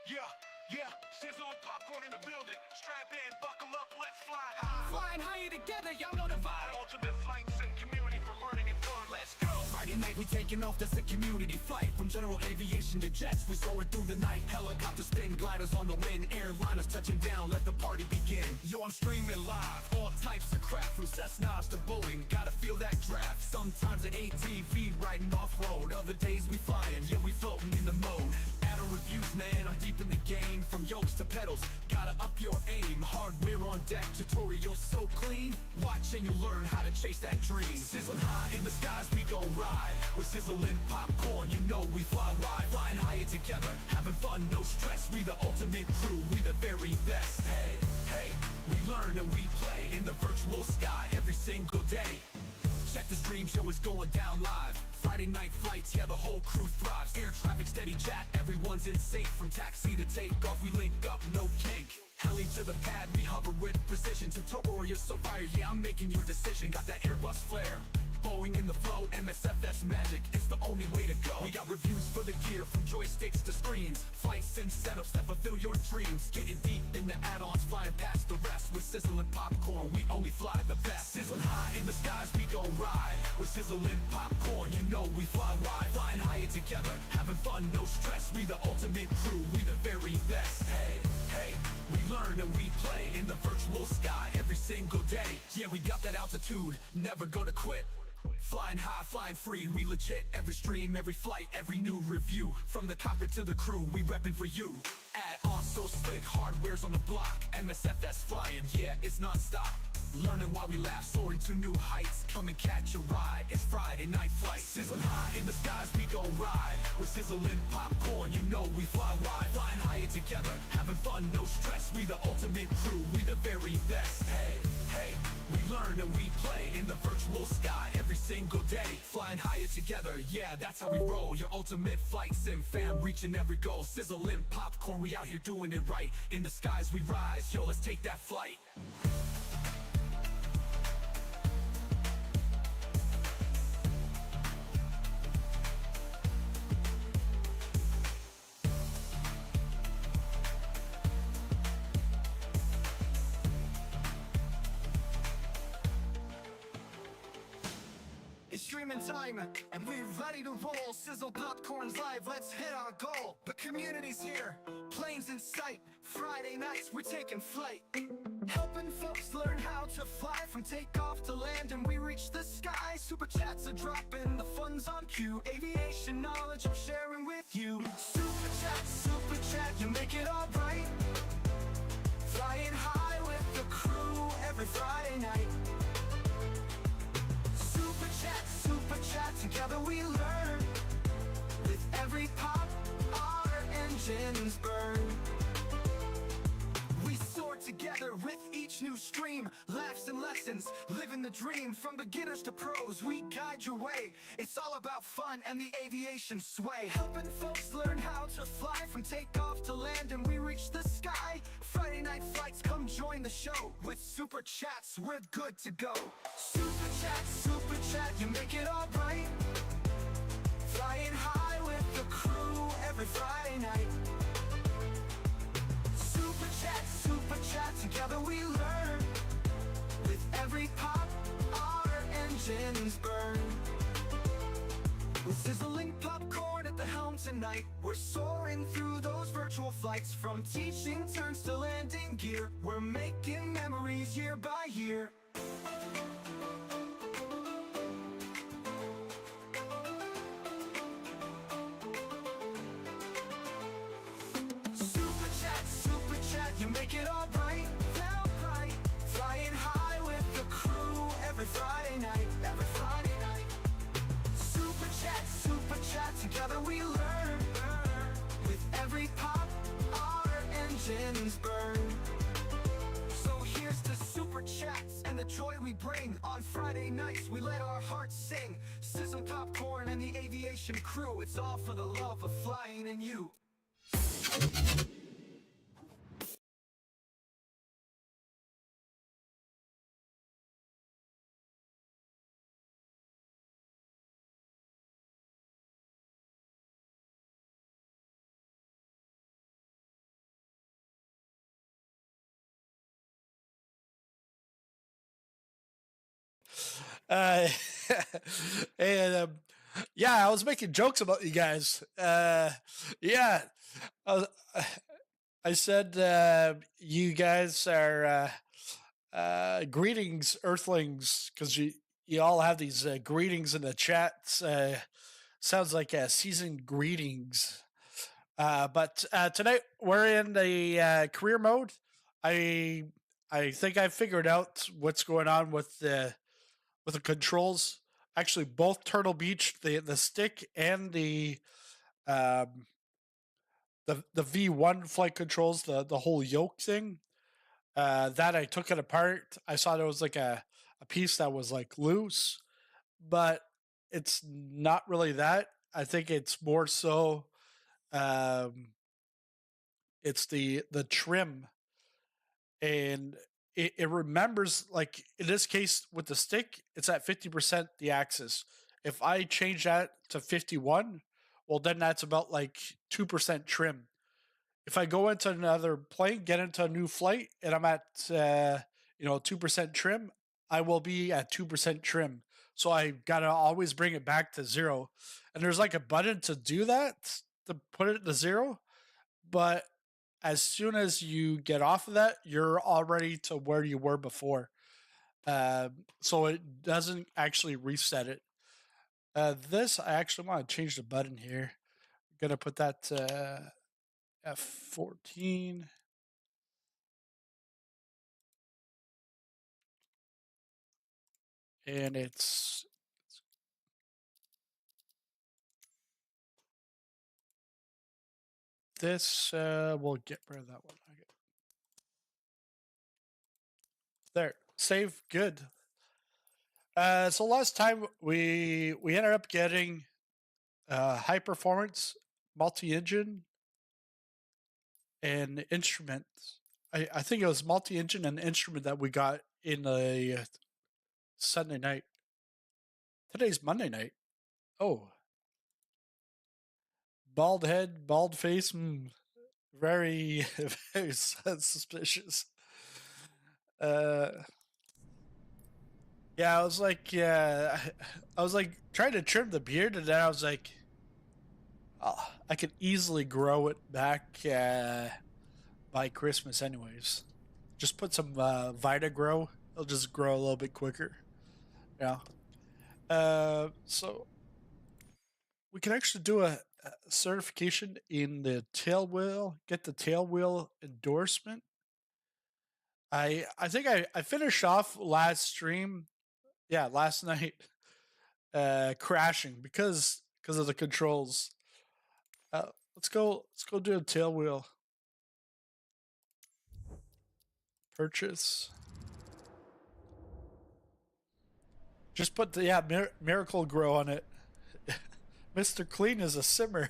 Yeah, yeah, sizzle and popcorn in the building. Strap in, buckle up, let's fly high. Flying higher together, y'all know the vibe. Ultimate flights and community for learning and fun. Let's go. Friday night, we taking off. That's a community flight. From general aviation to jets, we soaring through the night. Helicopters spin, gliders on the wind. Airliners touching down, let the party begin. Yo, I'm streaming live. All types of craft, from Cessnas to Boeing. Gotta feel that draft. Sometimes an ATV riding off-road. Other days we flying, yeah, we floating in the mode. Add reviews, man, I'm deep in the game. From yokes to pedals, gotta up your aim. Hardware on deck, tutorials so clean. Watch and you'll learn how to chase that dream. Sizzling high in the skies, we gon' ride. We're sizzling popcorn, you know we fly wide. Flying higher together, having fun, no stress. We the ultimate crew, we the very best. Hey, hey, we learn and we play in the virtual sky every single day. Check the stream, show is going down live. Friday night flights, yeah, the whole crew thrives. Air traffic steady chat, everyone's in sync. From taxi to takeoff, we link up, no kink. Heli to the pad, we hover with precision. Tutorial, you're so fired, yeah, I'm making your decision. Got that Airbus flair, Boeing in the flow, MSFS magic, it's the only way to go. We got reviews for the gear, from joysticks to screens. Flights and setups that fulfill your dreams. Getting deep in the add-ons, flying past the rest. With sizzling popcorn, we only fly the best. Sizzling high in the skies, we gon' ride. With sizzling popcorn, you know we fly wide. Flying higher together, having fun, no stress. We the ultimate crew, we the very best. Hey, hey, we learn and we play in the virtual sky every single day. Yeah, we got that altitude, never gonna quit. Flying high, flying free, we legit. Every stream, every flight, every new review. From the cockpit to the crew, we reppin' for you. Add on so slick, hardware's on the block. MSFS flying, yeah, it's non-stop. Learning while we laugh, soaring to new heights. Come and catch a ride, it's Friday night flight. Sizzling high in the skies, we gon' ride. We're sizzling popcorn, you know we fly wide. Flying higher together, having fun, no stress. We the ultimate crew, we the very best. Hey, hey, we learn and we play in the virtual sky every single day. Flying higher together, yeah, that's how we roll. Your ultimate flight sim fam, reaching every goal. Sizzling popcorn, we out here doing it right. In the skies we rise, yo, let's take that flight. It's streaming time, and we're ready to roll. Sizzle popcorn's live, let's hit our goal. The community's here, planes in sight. Friday nights, we're taking flight. Helping folks learn how to fly. From takeoff to land, and we reach the sky. Super chats are dropping, the fun's on cue. Aviation knowledge I'm sharing with you. Super chat, you make it alright. Flying high with the crew every Friday night. Super chat, together we learn. With every pop, our engines burn. We soar together with each new stream. Laughs and lessons, living the dream. From beginners to pros, we guide your way. It's all about fun and the aviation sway. Helping folks learn how to fly. From takeoff to land, and we reach the sky. Friday night flights, come join the show. With super chats, we're good to go. Super chat, you make it alright. Flying high with the crew every Friday night. Super chat, together we learn. With every pop, our engines burn. With sizzling popcorn at the helm tonight, we're soaring through those virtual flights. From teaching turns to landing gear, we're making memories year by year. You make it all bright, bright. Flying high with the crew every Friday night. Every Friday night. Super chat, together we learn. With every pop, our engines burn. So here's to super chats and the joy we bring. On Friday nights we let our hearts sing. Sizzle popcorn and the aviation crew. It's all for the love of flying and you. Uh, and yeah, I was making jokes about you guys. Yeah, I, was, I said you guys are greetings, Earthlings, because you all have these greetings in the chat. Sounds like seasoned greetings. But tonight we're in the career mode. I I think I figured out what's going on with the controls. Actually, both Turtle Beach, the stick and um, the V1 flight controls, the whole yoke thing. That I took it apart. I saw there was like a piece that was like loose, but it's not really that. I think it's more so um, it's the trim, and it remembers, like in this case with the stick, it's at 50% the axis. If I change that to 51, well then that's about like 2% trim. If I go into another plane, get into a new flight, and I'm at 2% trim, I will be at 2% trim. So I gotta always bring it back to zero. And there's like a button to do that, to put it to zero. But as soon as you get off of that, you're already to where you were before. So it doesn't actually reset it. This, I actually want to change the button here. I'm gonna put that F14. And it's this. We'll get rid of that one. Okay. There, save, good. So last time we ended up getting high performance, multi-engine, and instrument. I think it was multi-engine and instrument that we got in a Sunday night. Today's Monday night. Oh, bald head, bald face. Very, very suspicious. Yeah, I was like, I was like trying to trim the beard, and then I was like, oh, I could easily grow it back by Christmas, anyways. Just put some Vita Grow; it'll just grow a little bit quicker. Yeah. So we can actually do a certification in the Tailwheel. Get the Tailwheel endorsement. I think I finished off last stream. Yeah, last night. Crashing because of the controls. Let's go do a Tailwheel purchase. Just put the Miracle Grow on it. Mr. Clean is a simmer.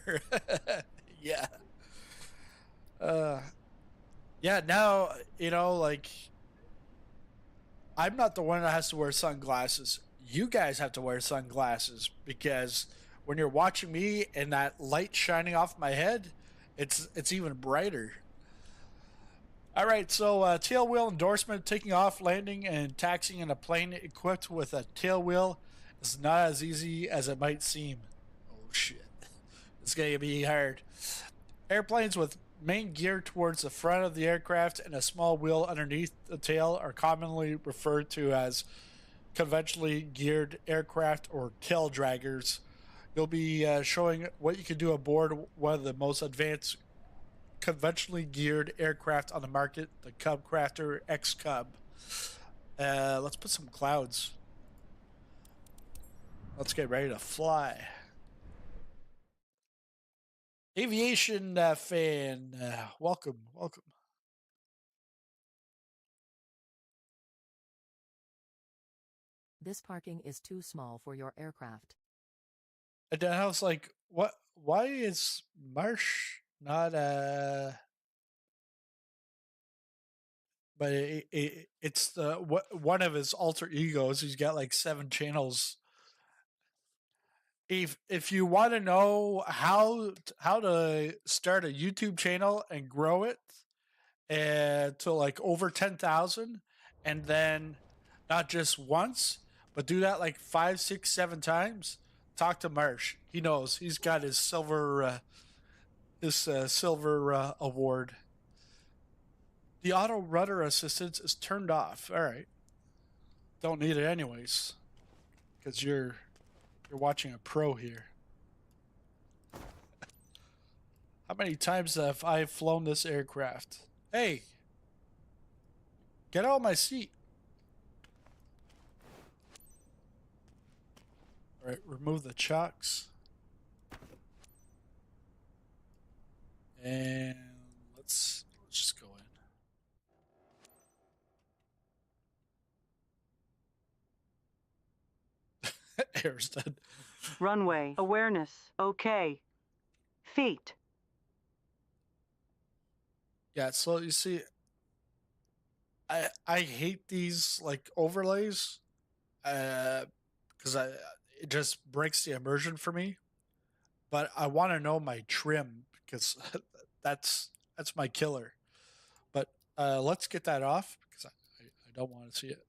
Yeah. Yeah, now, like, I'm not the one that has to wear sunglasses. You guys have to wear sunglasses, because when you're watching me and that light shining off my head, it's even brighter. All right, so tailwheel endorsement: taking off, landing, and taxiing in a plane equipped with a tailwheel is not as easy as it might seem. Oh shit, it's gonna be hard. Airplanes with main gear towards the front of the aircraft and a small wheel underneath the tail are commonly referred to as conventionally geared aircraft, or tail draggers. You'll be showing what you can do aboard one of the most advanced conventionally geared aircraft on the market, the Cub Crafter X Cub. Let's put some clouds. Let's get ready to fly. Aviation fan, welcome. This parking is too small for your aircraft. And then I was like, what? Why is Marsh not but it's one of his alter egos. He's got like 7 channels. If you want to know how to start a YouTube channel and grow it to like over 10,000, and then not just once but do that like 5, 6, 7 times. Talk to Marsh. He knows. He's got his silver award. The auto rudder assistance is turned off. All right. Don't need it anyways, because you're watching a pro here. How many times have I flown this aircraft? Hey, get out of my seat. All right, remove the chocks. And let's just go in. Air's done. Runway awareness. Okay. Feet. Yeah, so you see, I hate these like overlays, because it just breaks the immersion for me. But I want to know my trim because that's my killer. But let's get that off because I don't want to see it.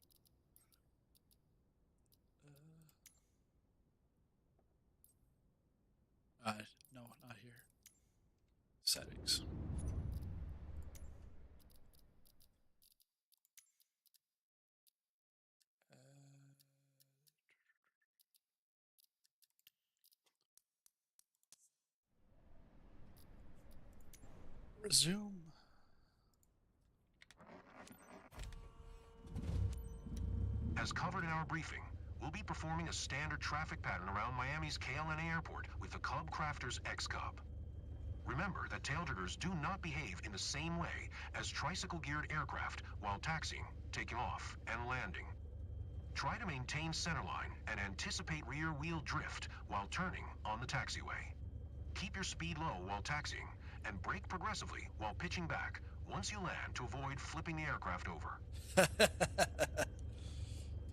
No, not here. Settings. Resume. As covered in our briefing, we'll be performing a standard traffic pattern around Miami's KLNA airport with the Cub Crafters X-Cub. Remember that taildraggers do not behave in the same way as tricycle-geared aircraft while taxiing, taking off, and landing. Try to maintain centerline and anticipate rear wheel drift while turning on the taxiway. Keep your speed low while taxiing and brake progressively while pitching back once you land to avoid flipping the aircraft over.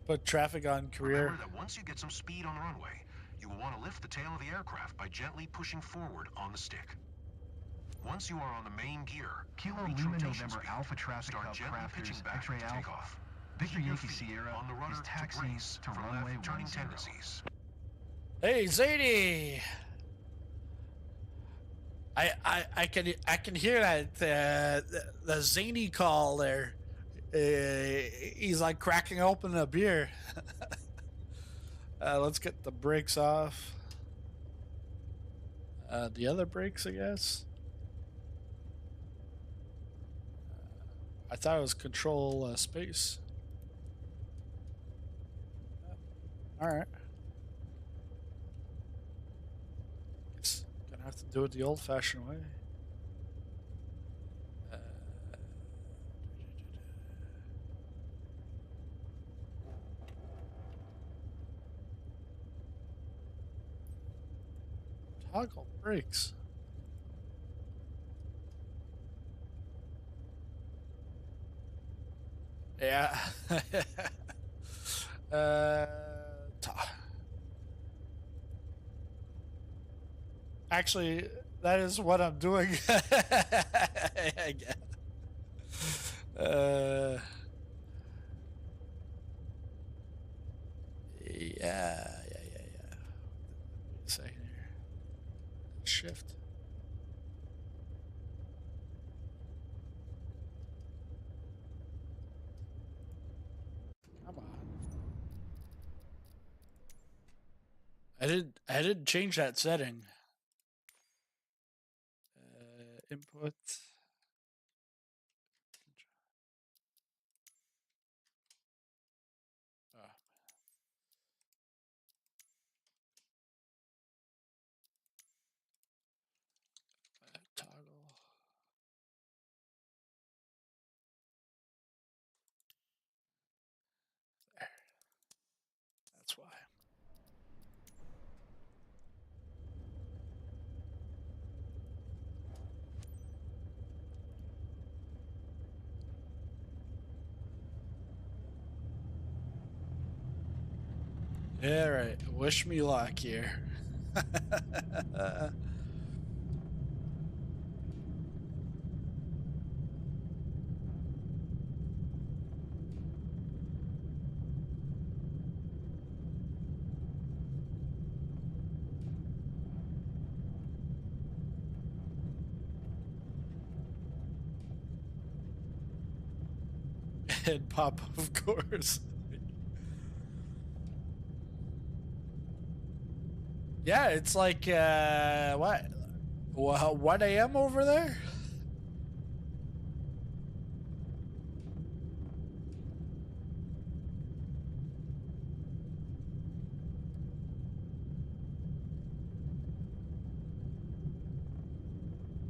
Put traffic on career. Remember that once you get some speed on the runway, you will want to lift the tail of the aircraft by gently pushing forward on the stick. Once you are on the main gear, Kilo reach Lima rotation November speed. Alpha Traffic Start Cub gently pitching Crafters back X-Ray to Alpha. takeoff. Victor Keep your Yankee feet Sierra on the rudder is to taxiing brace to for runway left turning 10. tendencies. Hey, Zadie. I can hear that the zany call there. He's like cracking open a beer. Let's get the brakes off. The other brakes, I guess. I thought it was control space. All right. It's gonna have to do it the old-fashioned way. Toggle brakes. Yeah. Actually, that is what I'm doing. Yeah. Wait a second here. Shift. Come on. I didn't change that setting. Input. Toggle. There. That's why. All right. Wish me luck here. And Pop, of course. Yeah, it's like what? 1 a.m. over there?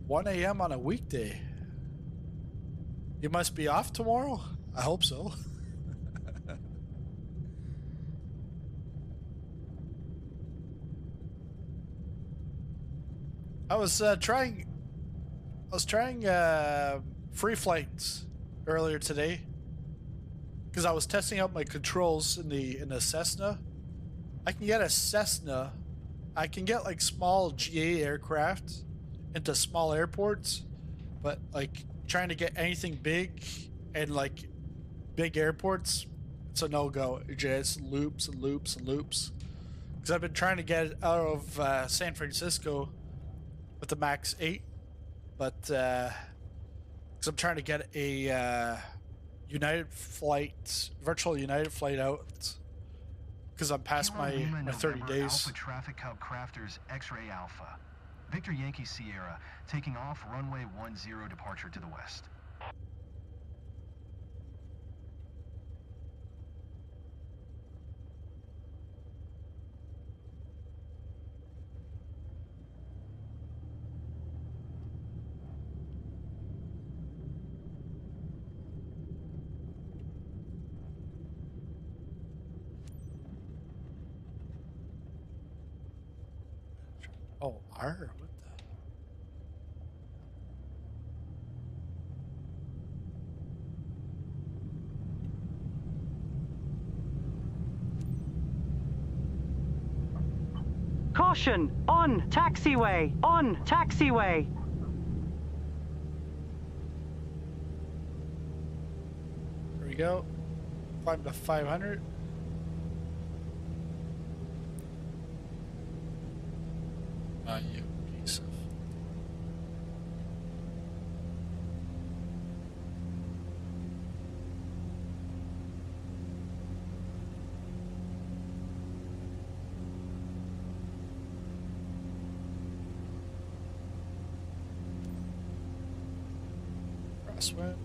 "1 a.m. on a weekday. You must be off tomorrow?" I hope so. I was trying free flights earlier today because I was testing out my controls in the Cessna. I can get a Cessna. I can get like small GA aircraft into small airports, but like trying to get anything big and like big airports, it's a no-go. It just loops and loops and loops. Because I've been trying to get it out of San Francisco with the Max 8, but because I'm trying to get a virtual United flight out because I'm past Kilo Lima my 30 November days. Alpha Traffic Hub Crafters X-Ray Alpha. Victor Yankee Sierra, taking off runway 10 departure to the west. Oh, R? What the? Caution! On taxiway! On taxiway! There we go. Climb to 500. You piece of. Crosswind.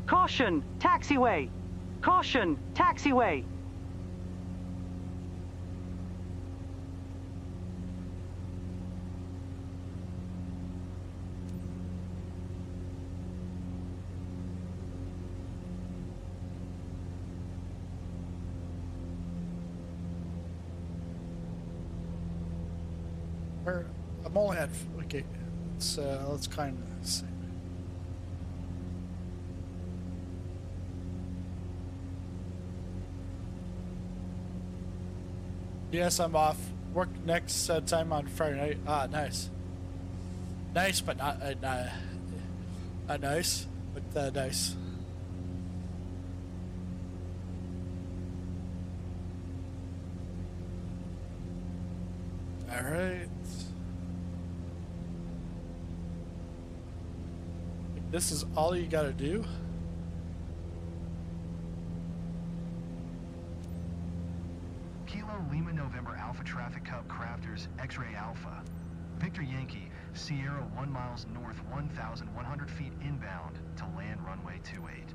Caution! Taxiway! Caution! Taxiway! I'm only at okay. Let's kind of see. Yes, I'm off. Work next time on Friday night. Ah, nice. Nice, but not nice, but nice. All right. This is all you gotta do. Kilo Lima November Alpha Traffic Hub Crafters X-Ray Alpha. Victor Yankee, Sierra 1 miles north 1,100 feet inbound to land runway 28.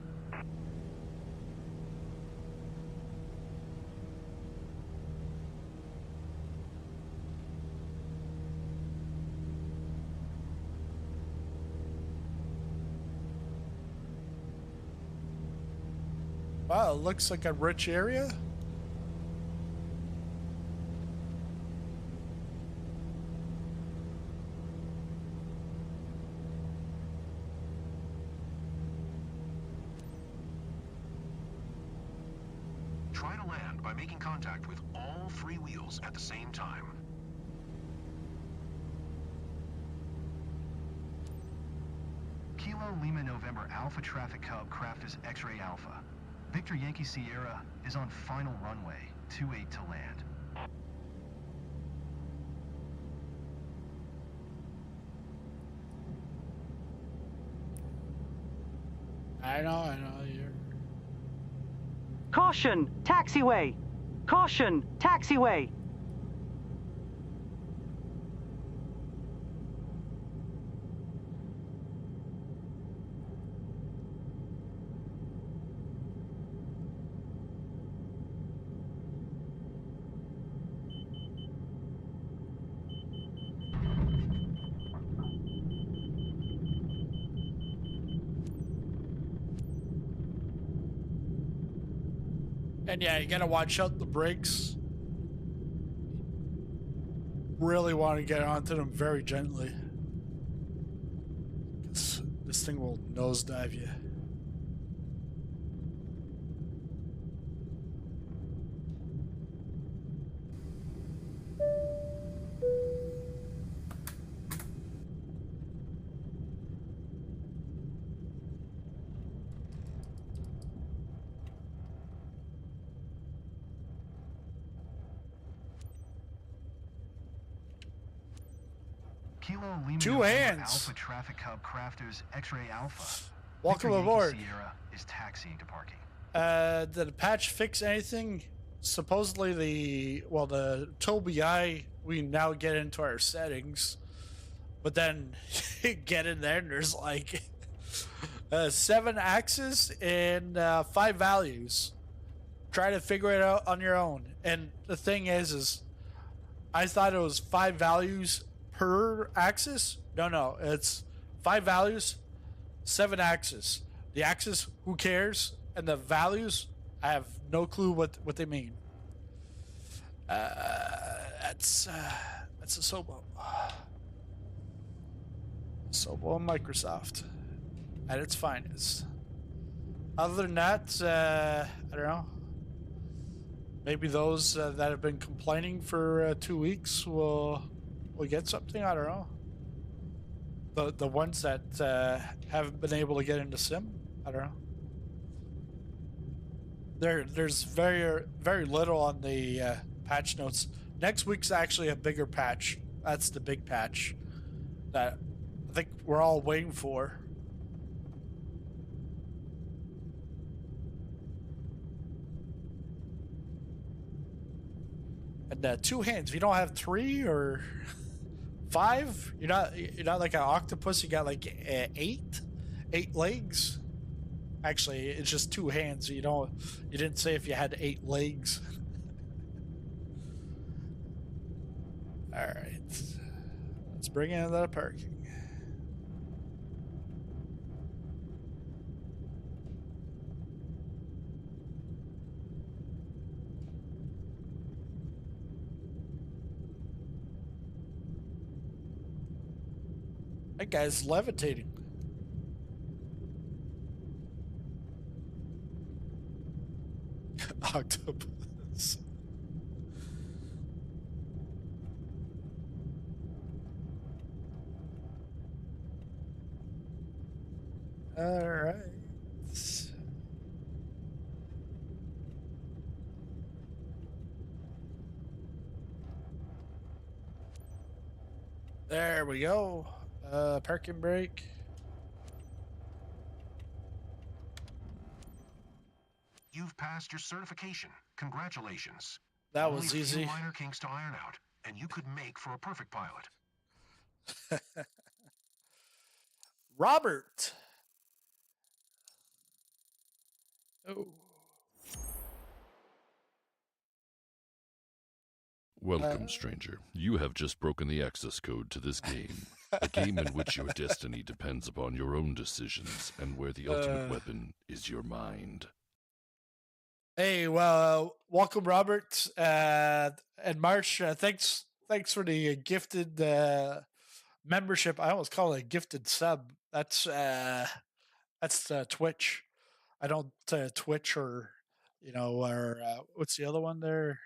Wow, it looks like a rich area. Try to land by making contact with all 3 wheels at the same time. Kilo Lima November Alpha Traffic Hub Crafters X-Ray Alpha. Victor Yankee Sierra is on final runway 28 to land. I know. You're... Caution, taxiway. Caution, taxiway. And yeah, you gotta watch out the brakes. Really want to get onto them very gently. This thing will nosedive you. Kilo Lima 2 November hands. Alpha Traffic Hub Crafters X-Ray Alpha. Welcome Victor aboard. Yankee Sierra is taxiing to parking. Did the patch fix anything? Supposedly the TOBI, we now get into our settings, but then you get in there and there's like 7 axes and 5 values. Try to figure it out on your own. And the thing is I thought it was 5 values per axis. No, it's 5 values, 7 axes. The axis, who cares? And the values, I have no clue what they mean. That's a Sobo. Sobo and Microsoft at its finest. Other than that, I don't know. Maybe those that have been complaining for 2 weeks will get something. I don't know. The ones that haven't been able to get into Sim, I don't know. There's very little on the patch notes. Next week's actually a bigger patch. That's the big patch that I think we're all waiting for. And 2 hands. If you don't have 3 or 5, you're not like an octopus. You got like 8 legs. Actually, it's just 2 hands. You didn't say if you had 8 legs. All right, let's bring in that parking. That guy's levitating. Octopus. All right. There we go. Parking brake. You've passed your certification. Congratulations. That was Only a few easy. minor kinks to iron out, and you could make for a perfect pilot. Robert. Oh. Welcome, stranger. You have just broken the access code to this game. A game in which your destiny depends upon your own decisions, and where the ultimate weapon is your mind. Hey, well, welcome, Robert. And March, thanks for the gifted membership. I almost call it a gifted sub. That's Twitch. I don't Twitch or what's the other one there?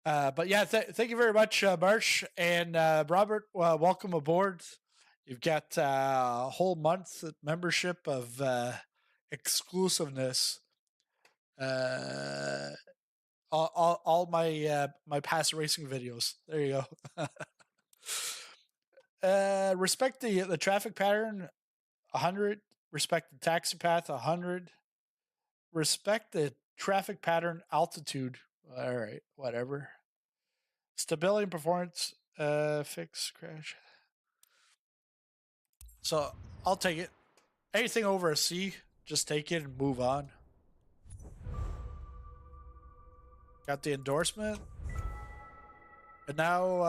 But yeah, thank you very much, Marsh and Robert. Welcome aboard. You've got a whole month membership of exclusiveness. All my my past racing videos. There you go. Respect the traffic pattern. 100. Respect the taxi path 100. Respect the traffic pattern altitude. All right, whatever. Stability and performance, fix crash. So I'll take it. Anything over a C, just take it and move on. Got the endorsement. And now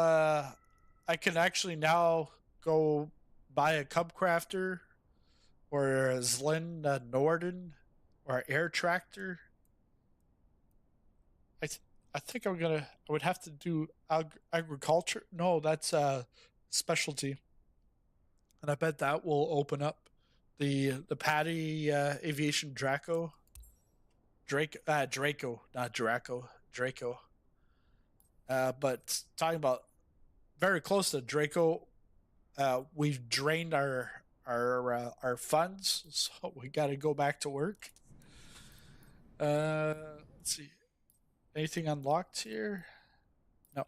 I can actually now go buy a Cub Crafter or a Zlin Norden or an Air Tractor. I think I would have to do agriculture. No, that's specialty. And I bet that will open up the Patty Aviation Draco. Draco, not Draco. Draco. But talking about very close to Draco, we've drained our funds, so we got to go back to work. Let's see, anything unlocked here? No,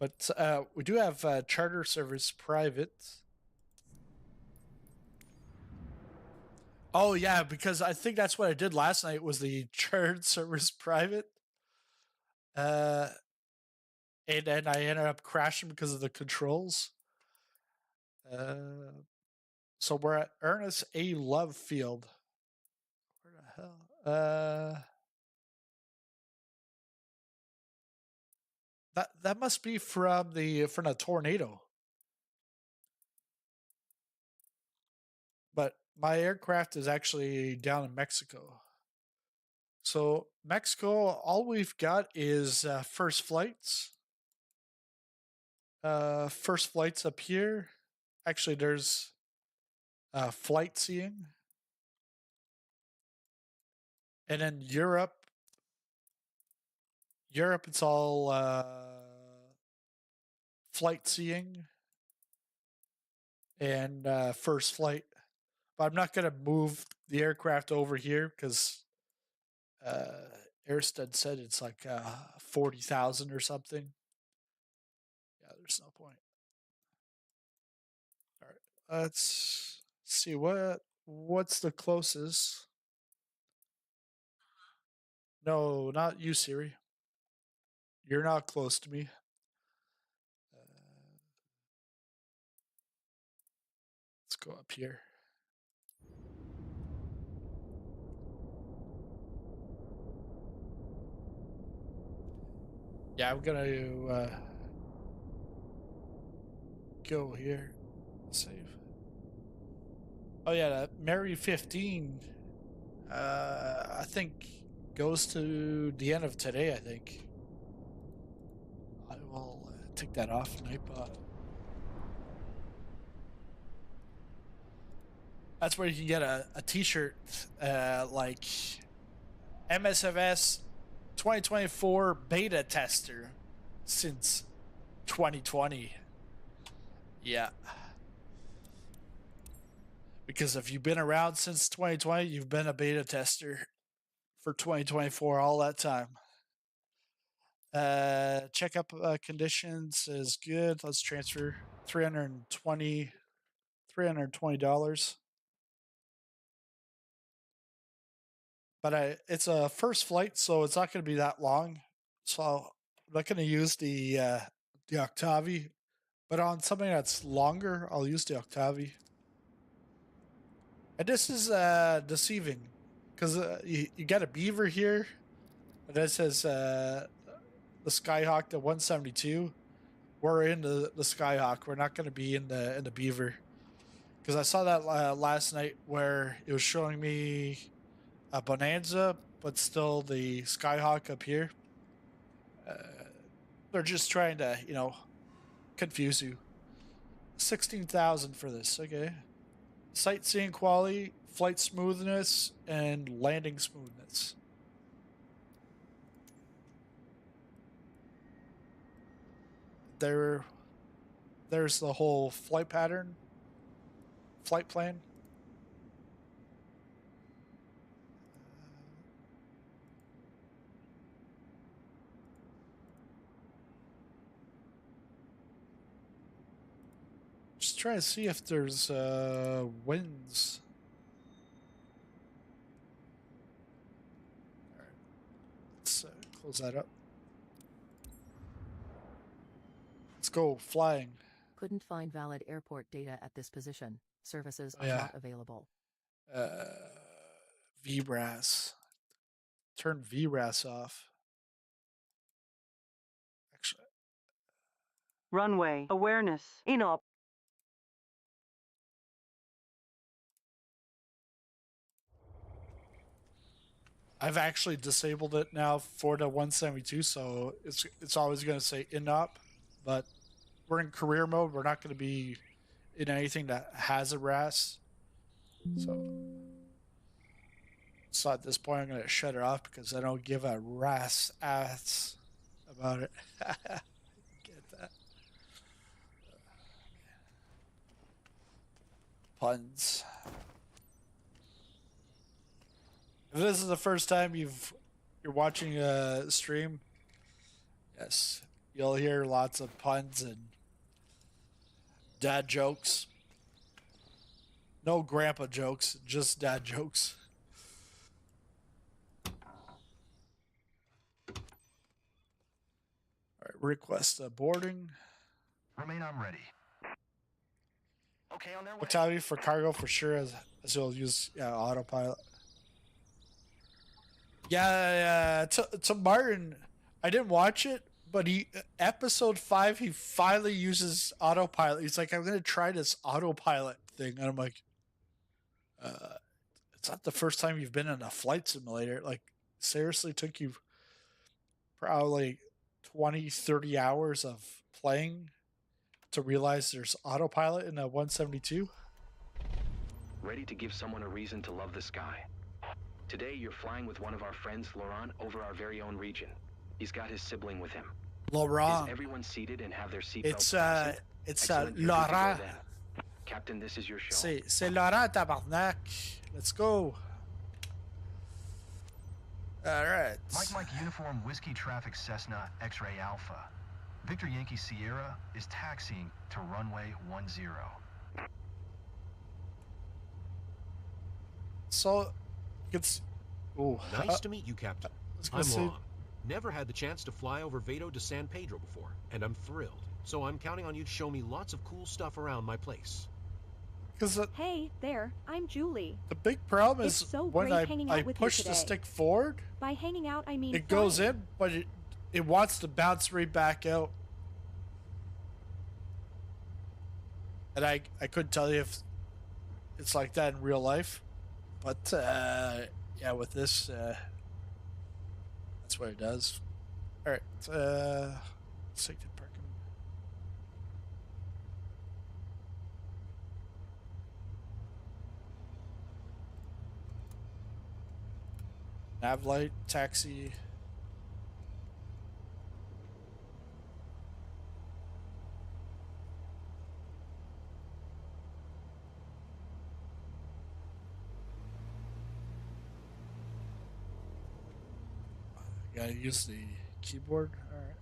but we do have charter service private. Oh yeah, because I think that's what I did last night was the charter service private. And then I ended up crashing because of the controls. So we're at Ernest A. Love Field. Where the hell? That must be from the tornado. But my aircraft is actually down in Mexico. So Mexico, all we've got is first flights. First flights up here. Actually, there's flight seeing. And then Europe, it's all flight seeing and first flight. But I'm not going to move the aircraft over here because Airsted said it's like 40,000 or something. Yeah, there's no point. All right, let's see what's the closest. No, not you, Siri. You're not close to me. Let's go up here. Yeah, I'm gonna go here. Save. Oh yeah, that Mary 15. I think goes to the end of today. I think I will take that off Nightbot. That's where you can get a T-shirt like MSFS 2024 beta tester since 2020. Yeah. Because if you've been around since 2020, you've been a beta tester for 2024 all that time. Checkup conditions is good. Let's transfer $320. But it's a first flight, so it's not going to be that long. So I'm not going to use the Octavi, but on something that's longer, I'll use the Octavi. And this is deceiving because you got a Beaver here, and it says the Skyhawk, the 172. We're in the Skyhawk. We're not going to be in the Beaver because I saw that last night where it was showing me a Bonanza, but still the Skyhawk up here. They're just trying to, confuse you. 16,000 for this, okay. Sightseeing quality, flight smoothness, and landing smoothness. There's the whole flight pattern, flight plan. Just try to see if there's winds. Close that up. Let's go flying. Couldn't find valid airport data at this position. Services are Yeah. not available. VRAS. Turn VRAS off. Actually, Runway awareness in op. I've actually disabled it now for the 172, so it's always going to say inop, but we're in career mode. We're not going to be in anything that has a RAS. So at this point, I'm going to shut it off because I don't give a RAS ass about it. Get that? Puns. If this is the first time you're watching a stream, yes, you'll hear lots of puns and dad jokes. No grandpa jokes, just dad jokes. All right, request boarding. Remain on ready. Okay, on their way. Mortality for cargo for sure, as you'll use autopilot. Yeah, to Martin, I didn't watch it, but episode 5, he finally uses autopilot. He's like, I'm gonna try this autopilot thing, and I'm like, it's not the first time you've been in a flight simulator. Like, seriously, took you probably 20, 30 hours of playing to realize there's autopilot in a 172. Ready to give someone a reason to love the sky. Today, you're flying with one of our friends, Laurent, over our very own region. He's got his sibling with him. Laurent. Is everyone seated and have their seatbelts It's fastened? it's Excellent. You're good to go Laurent. then. Captain, this is your show. C'est Laurent tabarnak. Let's go. All right. Mike Uniform Whiskey Traffic Cessna X-Ray Alpha. Victor Yankee Sierra is taxiing to runway 10. So it's Nice to meet you, Captain. gonna I'm say- Lon. Never had the chance to fly over Vado de San Pedro before, and I'm thrilled. So I'm counting on you to show me lots of cool stuff around my place. because Hey, there. I'm Julie. the big problem is It's so when great hanging out I with you push the today. stick forward, By hanging out, I mean it goes flying. in, but it wants to bounce right back out. And I couldn't tell you if it's like that in real life, but yeah, with this, that's what it does. All right, selected parking. Nav light, taxi. Gotta use the keyboard. All right.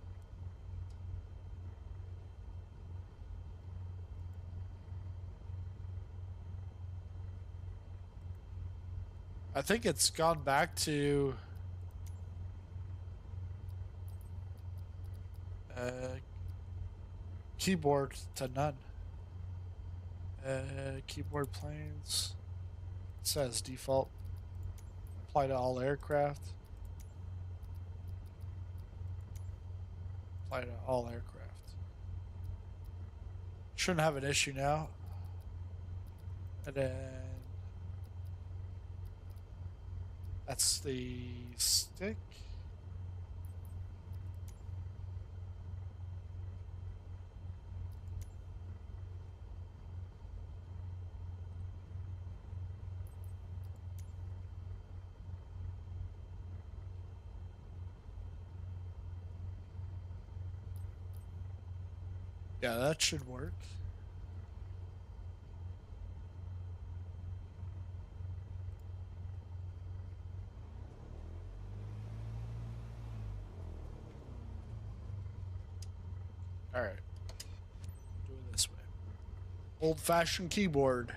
I think it's gone back to keyboard to none. Keyboard planes. It says default. Apply to all aircraft. Apply to all aircraft. Shouldn't have an issue now. And then that's the stick. Yeah, that should work. All right. Do it this way. Old-fashioned keyboard.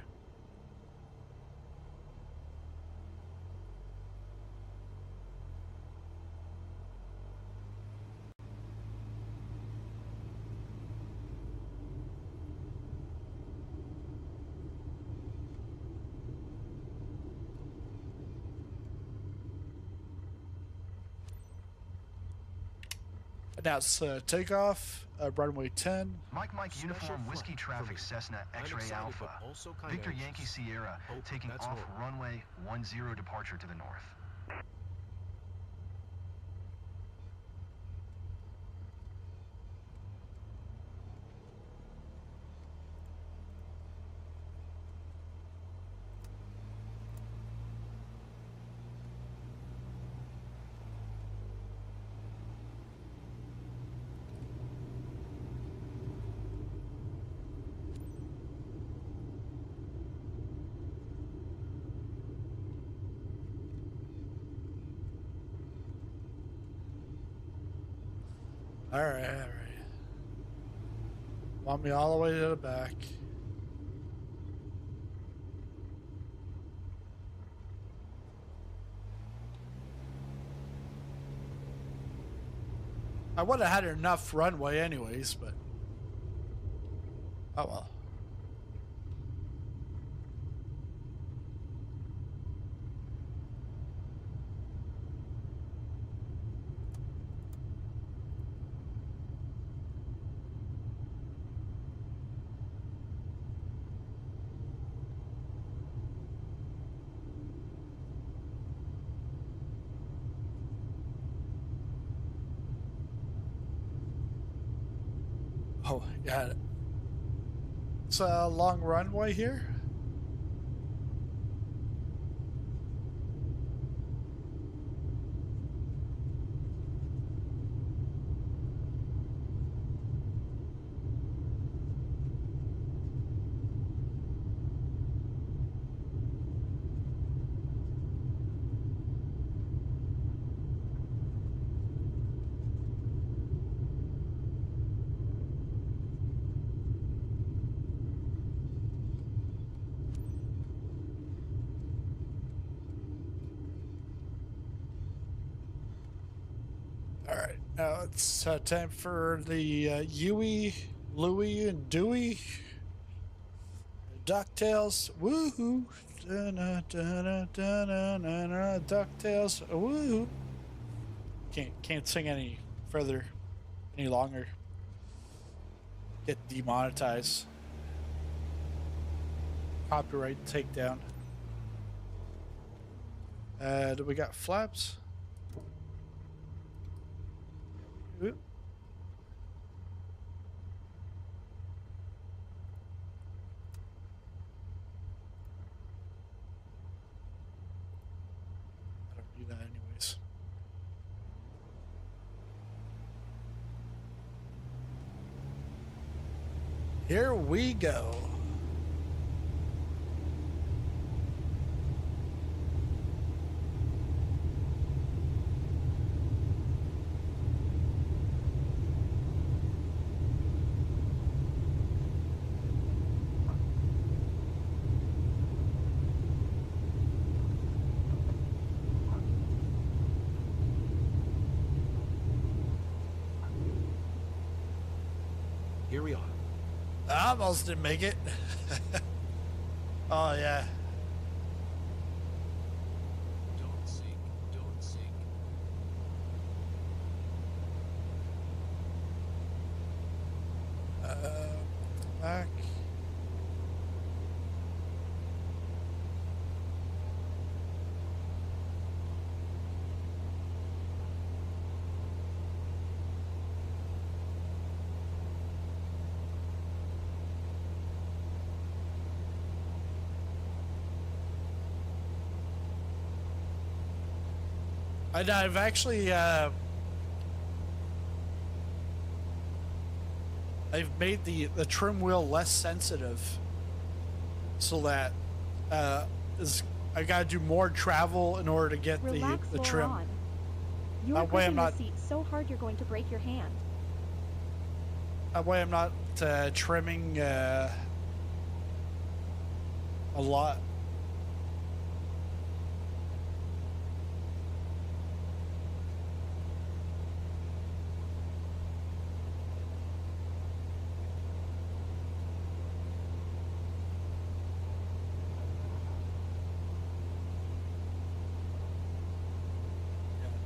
Announce takeoff, runway 10. Mike Special Uniform flight Whiskey for Traffic me. Cessna I'm X-Ray excited, Alpha. but also kinda Victor Yankee Sierra hope taking that's off normal. runway 10 departure to the north. All right, all right. Want me all the way to the back. I would have had enough runway anyways, but oh well. Oh, yeah. It's a long runway here. All right, now it's time for the Huey, Louie, and Dewey. DuckTales, woohoo! DuckTales, woohoo! Can't sing any further, any longer. Get demonetized. Copyright takedown. Do we got flaps? Oop. I don't do that anyways. Here we go. Here we are. I almost didn't make it. Oh, yeah. Don't sink, don't sink. Back. And I've actually I've made the trim wheel less sensitive, so that I gotta do more travel in order to get Relax, the trim. Laurent. You are That way I'm gripping the not- seat so hard you're going to break your hand. That way I'm not trimming a lot.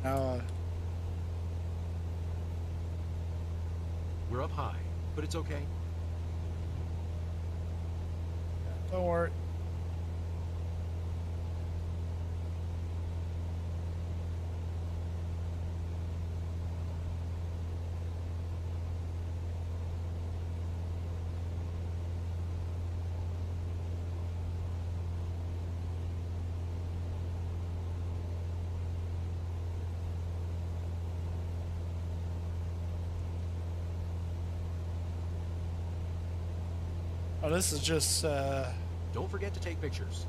Now, we're up high, but it's okay. Don't worry. Oh, this is just, Don't forget to take pictures.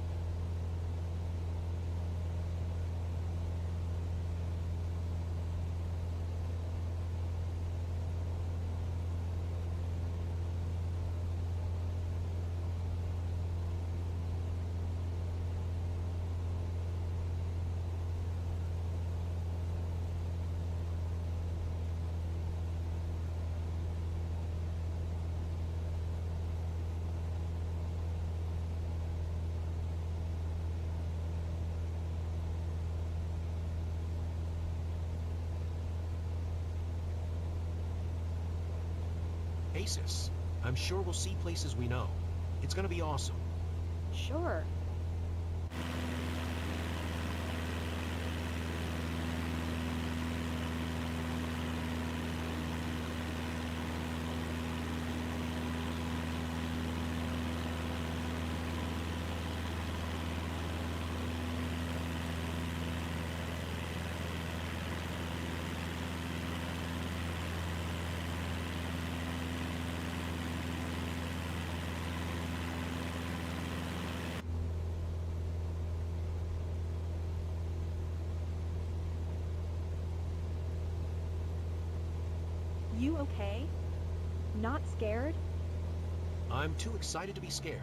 Aces. I'm sure we'll see places we know. It's gonna be awesome. Sure. You okay? Not scared? I'm too excited to be scared.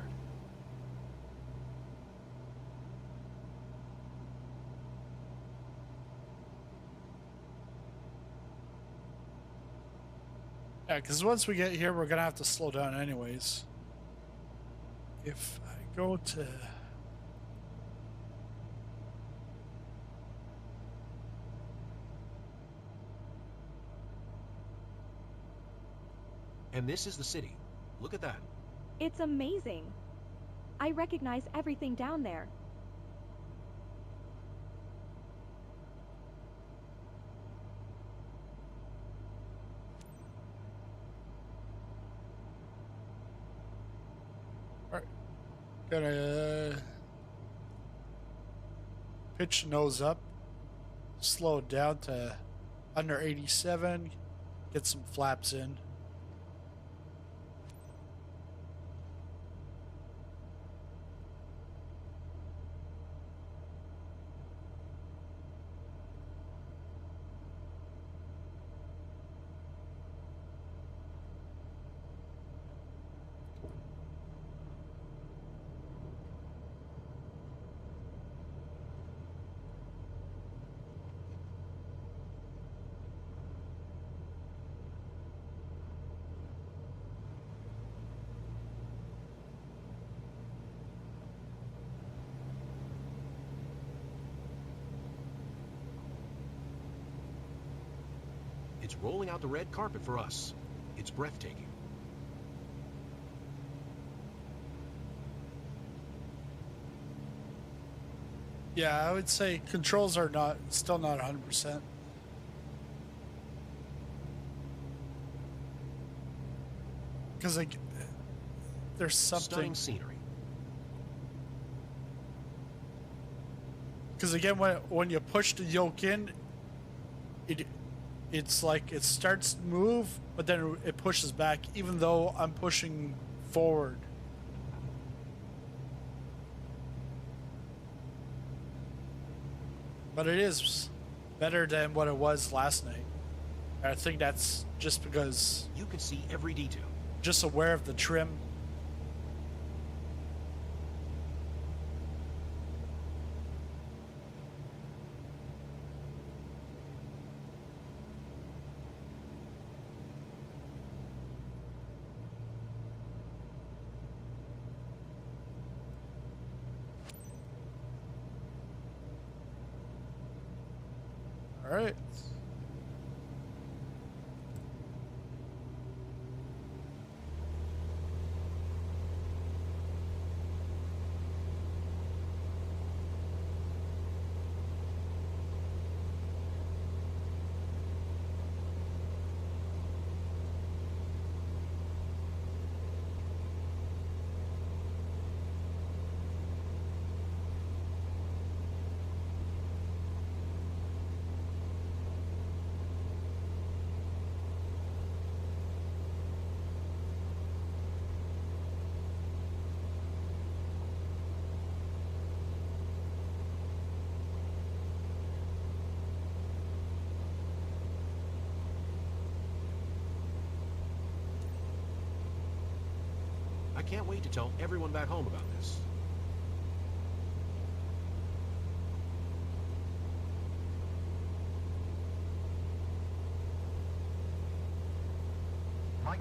yeah, because once we get here, we're gonna have to slow down anyways. If I go to... And this is the city. Look at that. It's amazing. I recognize everything down there. Alright. Gonna pitch nose up. Slow it down to under 87. Get some flaps in. It's rolling out the red carpet for us. It's breathtaking. Yeah, I would say controls are still not 100%. Because like, there's something. Stunning scenery. Because again, when you push the yoke in, it's like it starts to move, but then it pushes back, even though I'm pushing forward. But it is better than what it was last night. And I think that's just because You can see every detail. just aware of the trim. All right. can't wait to tell everyone back home about this.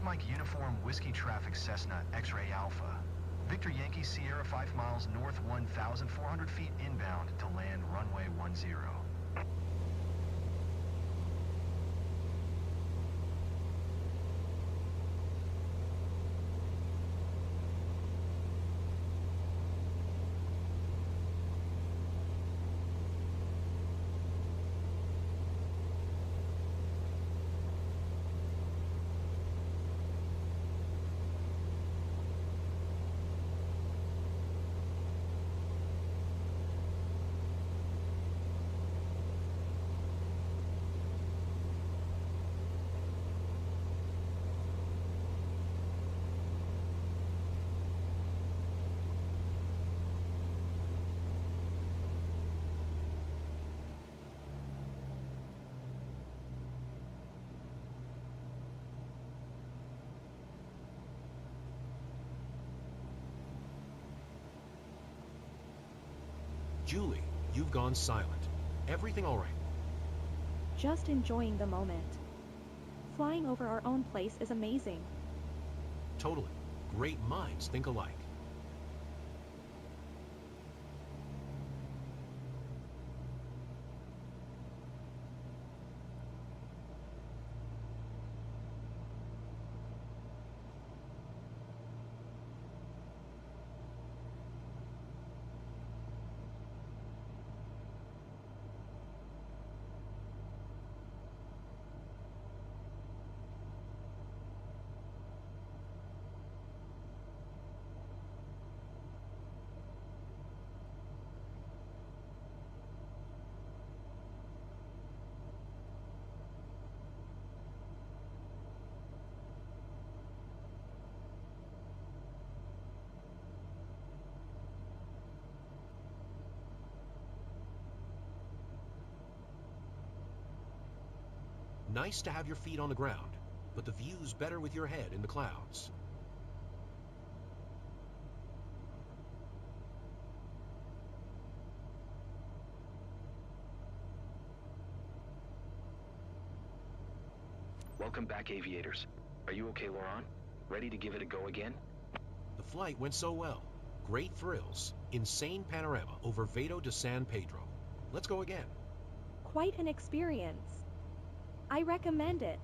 Mike Uniform Whiskey Traffic Cessna X-Ray Alpha. Victor Yankee Sierra 5 miles north 1,400 feet inbound to land runway 10. Julie, you've gone silent. Everything all right? Just enjoying the moment. Flying over our own place is amazing. Totally. Great minds think alike. Nice to have your feet on the ground, but the view's better with your head in the clouds. Welcome back, aviators. Are you okay, Laurent? Ready to give it a go again? The flight went so well. Great thrills. Insane panorama over Vado de San Pedro. Let's go again. Quite an experience. I recommend it.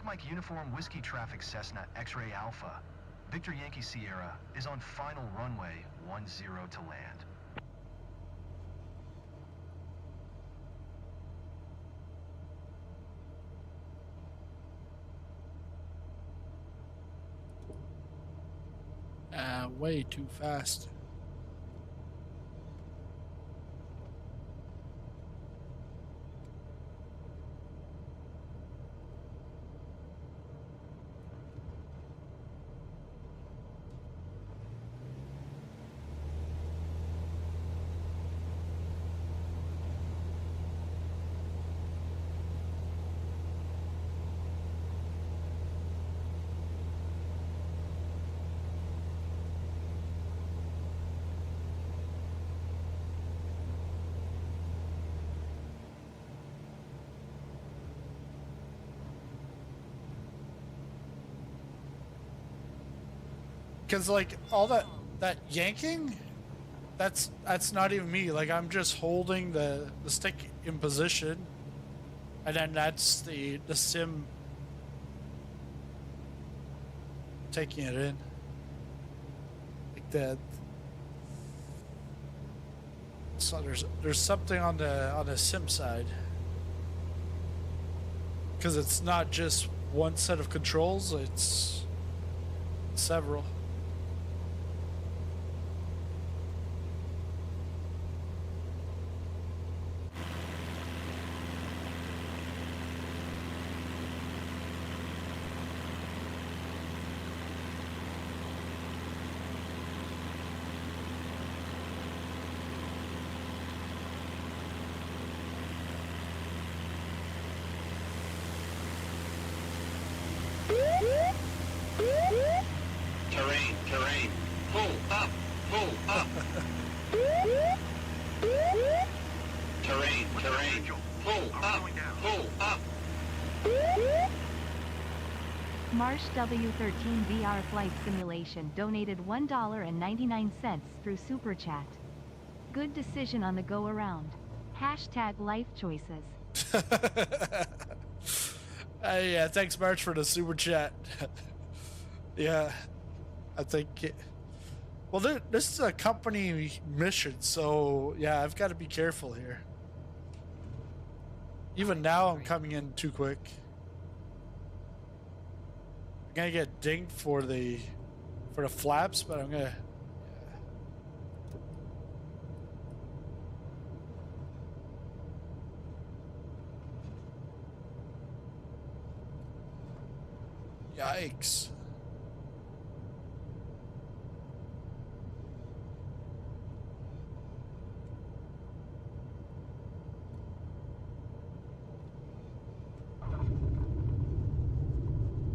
Mike Uniform Whiskey Traffic Cessna X-Ray Alpha. Victor Yankee Sierra is on final runway 10 to land. Way too fast. Because like all that yanking, that's not even me. Like I'm just holding the stick in position, and then that's the sim taking it in like that. So there's something on the sim side, because it's not just one set of controls, it's several. Terrain. Pull up. Terrain. Pull up. Marsh W13 VR Flight Simulation donated $1.99 through Super Chat. Good decision on the go around. Hashtag life choices. Yeah, thanks, March, for the super chat. Yeah, I think. Well, this is a company mission, so yeah, I've got to be careful here. Even now, I'm coming in too quick. I'm gonna get dinged for the flaps, but I'm gonna. Yikes.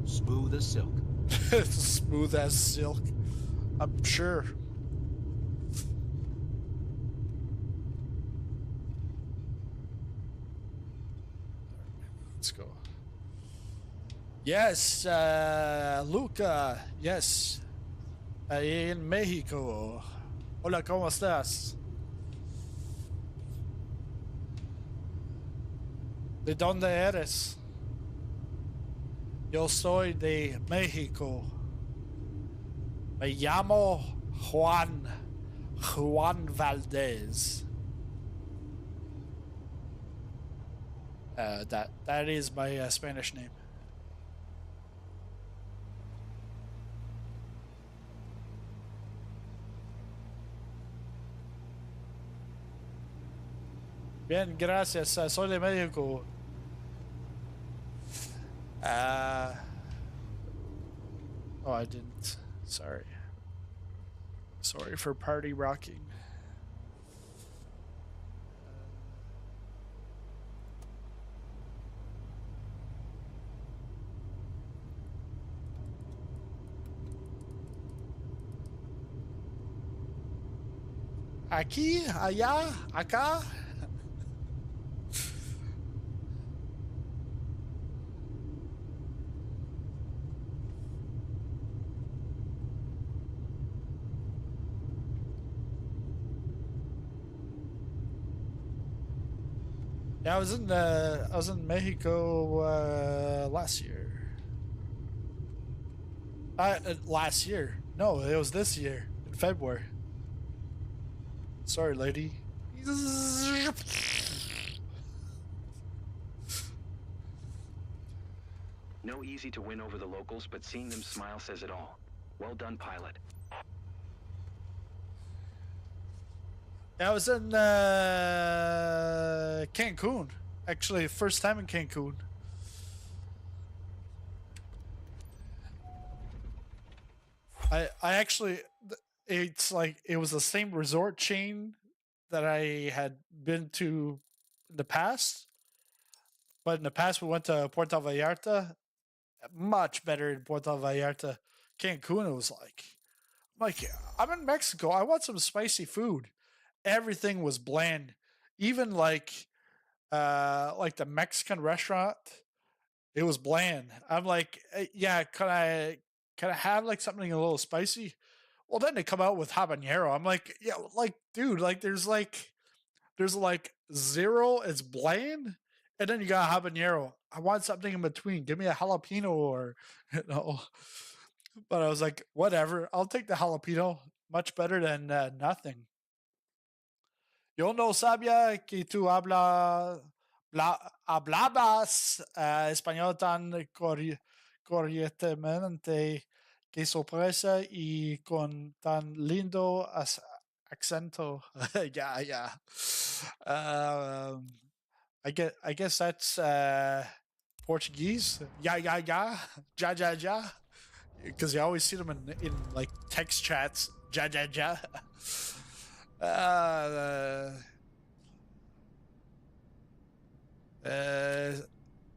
Smooth as silk. Smooth as silk. I'm sure. Let's go. Yes, Luca. Yes. En México. Hola, ¿cómo estás? ¿De dónde eres? Yo soy de México. Me llamo Juan Valdez. That is my Spanish name. Bien, gracias. Soy de México. Oh, I didn't. Sorry. Sorry for party rocking. Aquí, allá, acá. Yeah, I was in Mexico last year. Last year? No, it was this year in February. Sorry, lady. No easy to win over the locals, but seeing them smile says it all. Well done, pilot. I was in Cancun. Actually, first time in Cancun. I actually, it's like it was the same resort chain that I had been to in the past. But in the past, we went to Puerto Vallarta. Much better in Puerto Vallarta. Cancun, it was like, I'm in Mexico. I want some spicy food. Everything was bland. Even like the Mexican restaurant, it was bland. I'm like, yeah, can I have like something a little spicy? Well, then they come out with habanero. I'm like, yeah, like, dude, like there's like zero, it's bland, and then you got habanero. I want something in between. Give me a jalapeno or But I was like, whatever. I'll take the jalapeno. Much better than nothing. Yo no sabía que tú hablabas español tan correctamente. Qué sorpresa y con tan lindo acento. Yeah. I guess that's Portuguese. Yeah. Ja. Because you always see them in like text chats. Ja.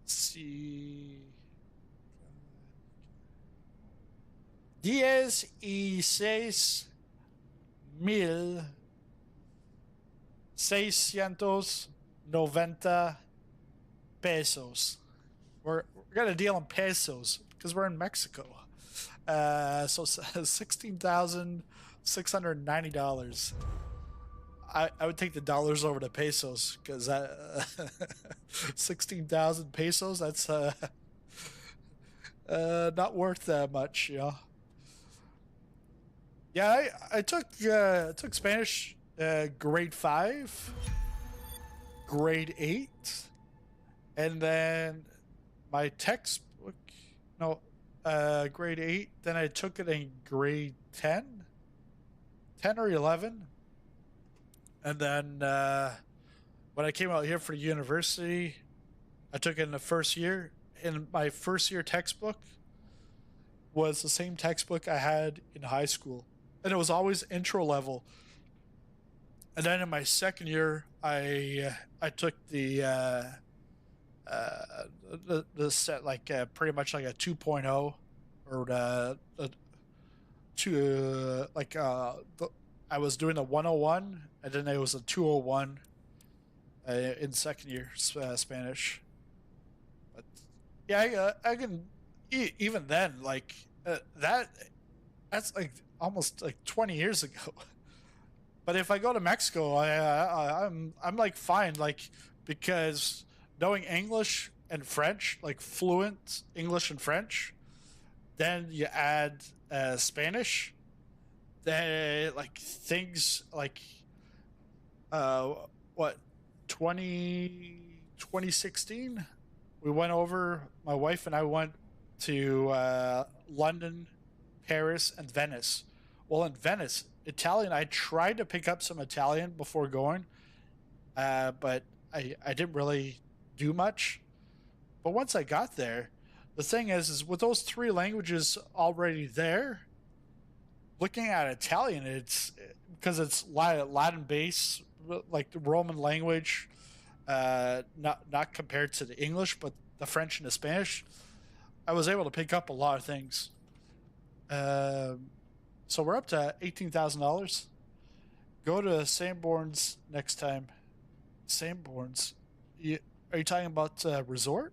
See. 10,690 pesos. We're gonna deal in pesos because we're in Mexico. So $16,690. I would take the dollars over the pesos because 16,000 pesos. That's not worth that much, you know. Yeah, I took Spanish grade 5, grade 8, and then my textbook, no, grade 8. Then I took it in grade 10 or 11. And then when I came out here for university, I took it in the first year. And my first year textbook was the same textbook I had in high school. And it was always intro level. And then in my second year, I took the set like pretty much like a 2.0 or the two like I was doing the 101 and then it was a 201 in second year Spanish. But yeah, I can even then like that's like almost like 20 years ago. But if I go to Mexico, I'm like fine, like because knowing English and French, like fluent English and French, then you add Spanish, then like things like what 2016 we went over, my wife and I went to London, Paris, and Venice. Well, in Venice, Italian, I tried to pick up some Italian before going, but I didn't really do much. But once I got there, the thing is with those three languages already there, looking at Italian, it's because it's Latin base, like the Roman language, not compared to the English, but the French and the Spanish. I was able to pick up a lot of things. So we're up to $18,000. Go to Sanborn's next time. Sanborn's. Are you talking about resort?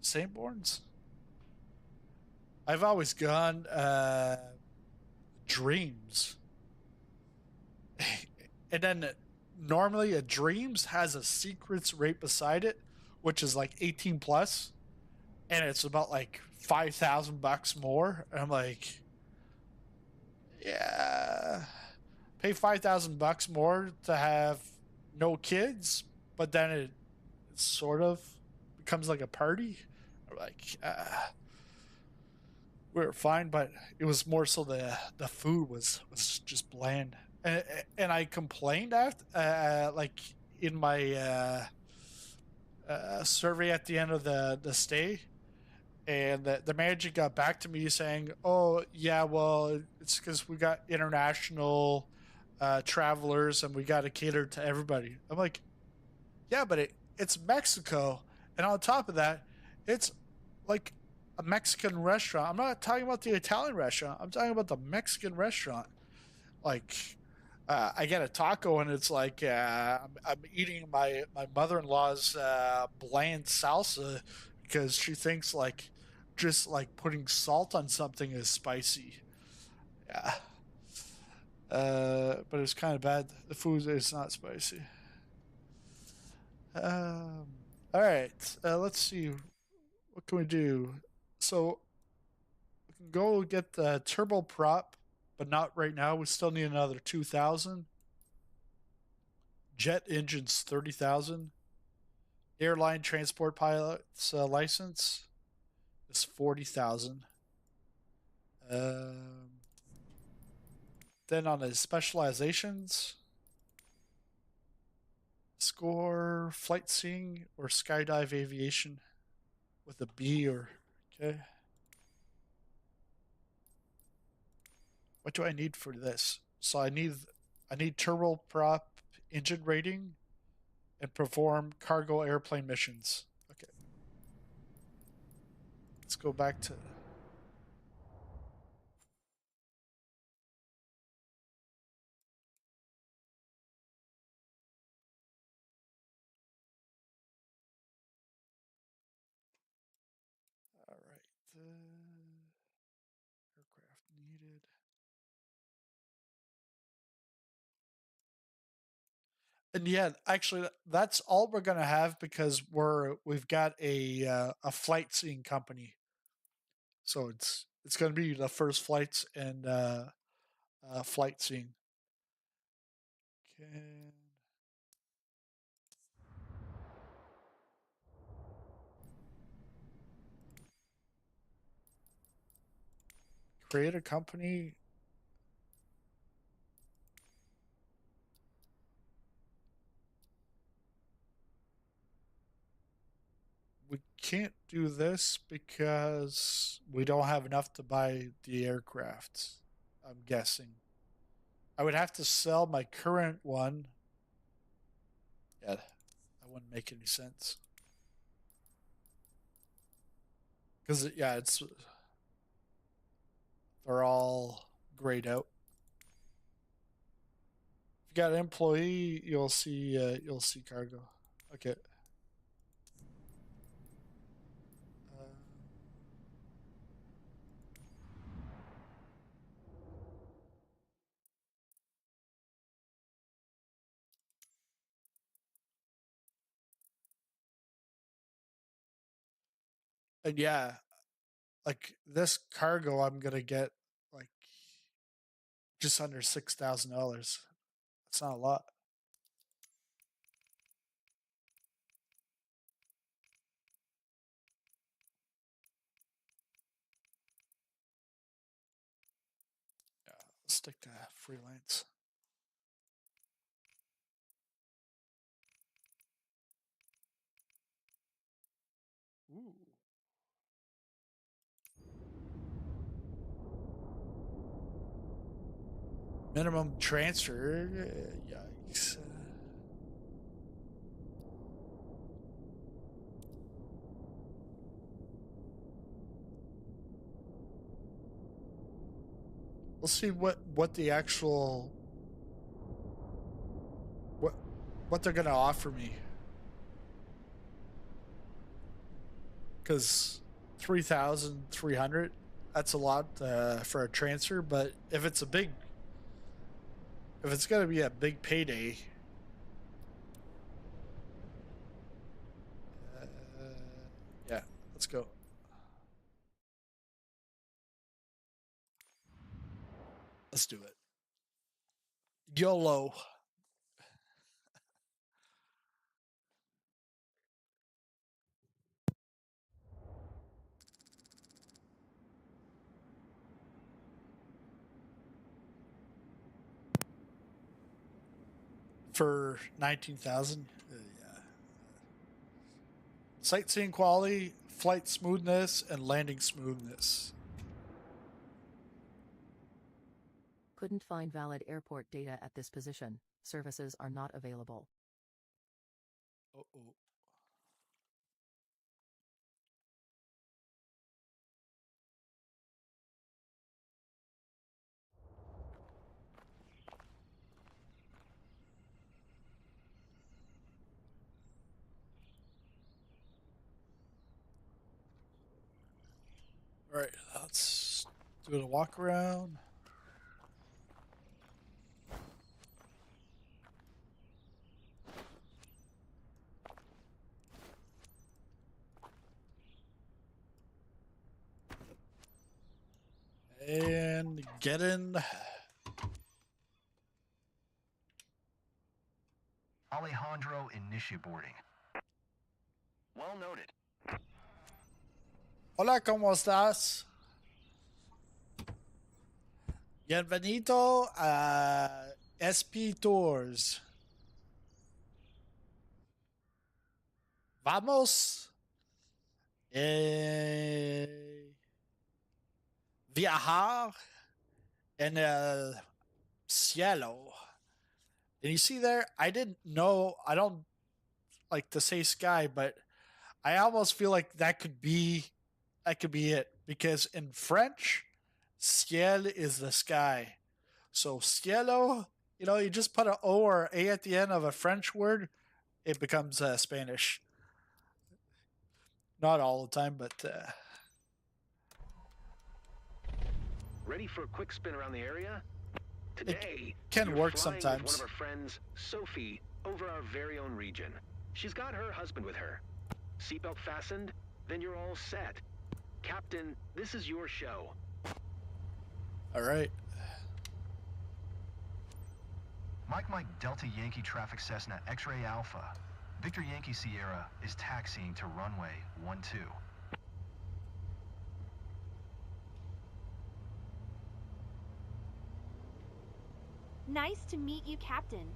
Sanborn's? I've always gone Dreams. And then normally a Dreams has a secrets right beside it, which is like 18 plus, and it's about like $5,000 more. And I'm like, yeah, pay $5,000 more to have no kids, but then it sort of becomes like a party. Like, we were fine, but it was more so the food was just bland, and I complained after, like in my survey at the end of the stay. And the manager got back to me saying, "Oh yeah, well it's because we got international travelers and we got to cater to everybody." I'm like, "Yeah, but it's Mexico, and on top of that, it's like a Mexican restaurant. I'm not talking about the Italian restaurant. I'm talking about the Mexican restaurant. Like, I get a taco and it's like I'm eating my mother-in-law's bland salsa because she thinks like." Just like putting salt on something is spicy. Yeah. But it's kind of bad. The food is not spicy. All right. Let's see. What can we do? So we can go get the turboprop, but not right now. We still need another 2,000. Jet engines 30,000. Airline transport pilot's license is 40,000. Then on the specializations, score flight seeing or skydive aviation with a B or okay. What do I need for this? So I need turboprop engine rating and perform cargo airplane missions. Okay. Let's go back to And yeah, actually, that's all we're gonna have because we've got a flight seeing company, so it's gonna be the first flights and flight seeing. Okay. Create a company. We can't do this because we don't have enough to buy the aircraft. I'm guessing. I would have to sell my current one. Yeah, that wouldn't make any sense. Because, yeah, they're all grayed out. If you got an employee, you'll see cargo. Okay. And yeah, like this cargo, I'm gonna get like just under $6,000. That's not a lot. Yeah, let's stick to freelance. Ooh. Minimum transfer. Yikes. We'll see what the actual what they're gonna offer me. Because 3,300, that's a lot for a transfer. But if it's gonna be a big payday, yeah, let's go. Let's do it. YOLO. For 19,000. Yeah. Sightseeing quality, flight smoothness, and landing smoothness. Couldn't find valid airport data at this position. Services are not available. Uh-oh. All right, let's do a walk around. And get in. Alejandro initiate boarding. Well noted. Hola, ¿cómo estás? Bienvenido a SP Tours. Vamos viajar en el cielo. And you see there, I didn't know, I don't like to say sky, but I almost feel like that could be it, because in French, ciel is the sky. So cielo, you just put an O or A at the end of a French word, it becomes Spanish. Not all the time, but Ready for a quick spin around the area? Today, can you're work flying sometimes. with one of our friends, Sophie, over our very own region. She's got her husband with her. Seatbelt fastened? Then you're all set. Captain, this is your show. All right. Mike Delta Yankee Traffic Cessna X-Ray Alpha. Victor Yankee Sierra is taxiing to runway 12. Nice to meet you, Captain.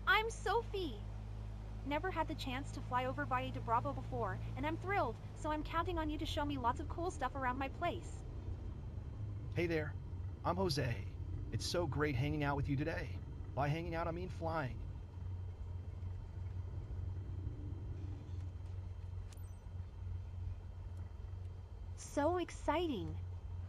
I'm Sophie. Never had the chance to fly over Valle de Bravo before, and I'm thrilled, so I'm counting on you to show me lots of cool stuff around my place. Hey there, I'm Jose. It's so great hanging out with you today. By hanging out, I mean flying. So exciting.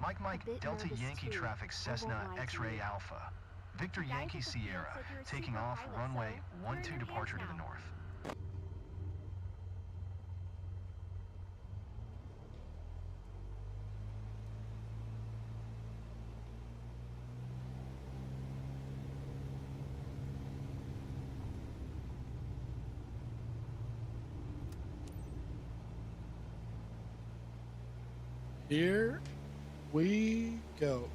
Mike Delta Yankee Traffic Cessna X-Ray Alpha. Victor Yankee Sierra taking off runway 12 departure to the north. Here we go.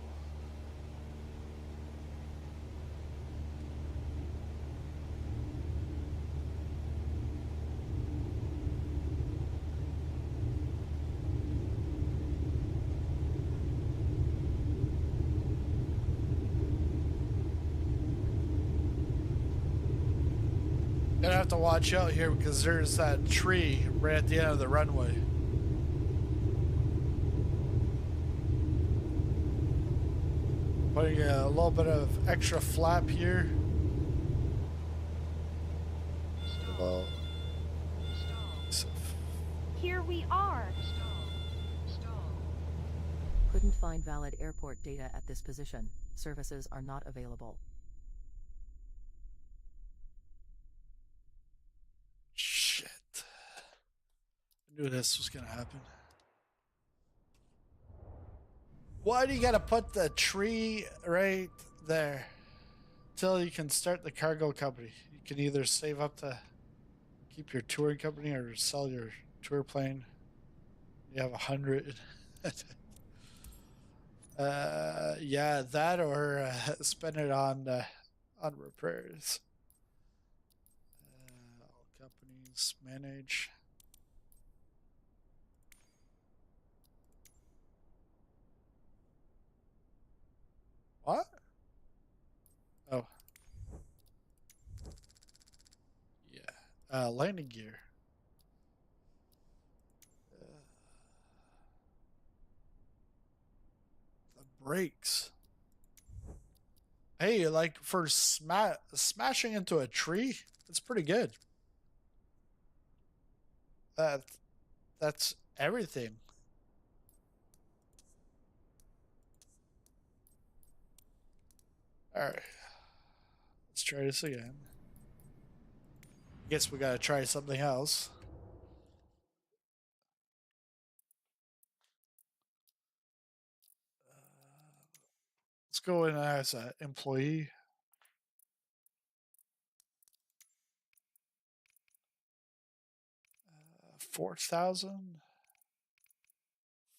Gonna have to watch out here because there's that tree right at the end of the runway. Putting a little bit of extra flap here. Well, Here we are. Couldn't find valid airport data at this position. Services are not available. Shit. I knew this was gonna happen. Why do you gotta put the tree right there? Until you can start the cargo company. You can either save up to keep your touring company or sell your tour plane. You have 100. Yeah, that or spend it on repairs. All companies manage. What? Oh. Yeah. Landing gear. The brakes. Hey, like for smashing into a tree, it's pretty good. That's everything. All right. Let's try this again. Guess we gotta try something else. Let's go in as an employee. $4,000,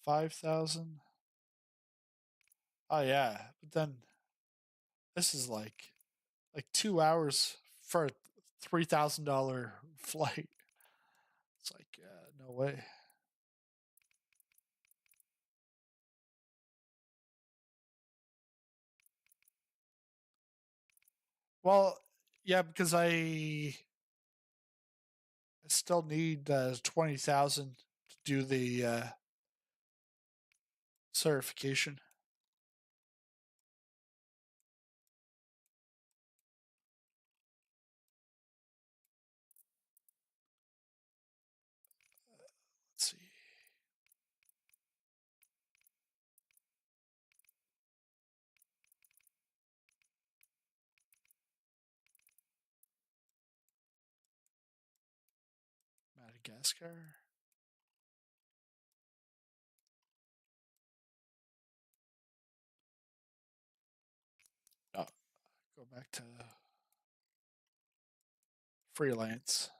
$5,000. Oh yeah, but then this is like 2 hours for a $3,000 flight. It's like no way. Well, yeah, because I still need 20,000 to do the certification. Let's see. Madagascar. Oh, go back to freelance.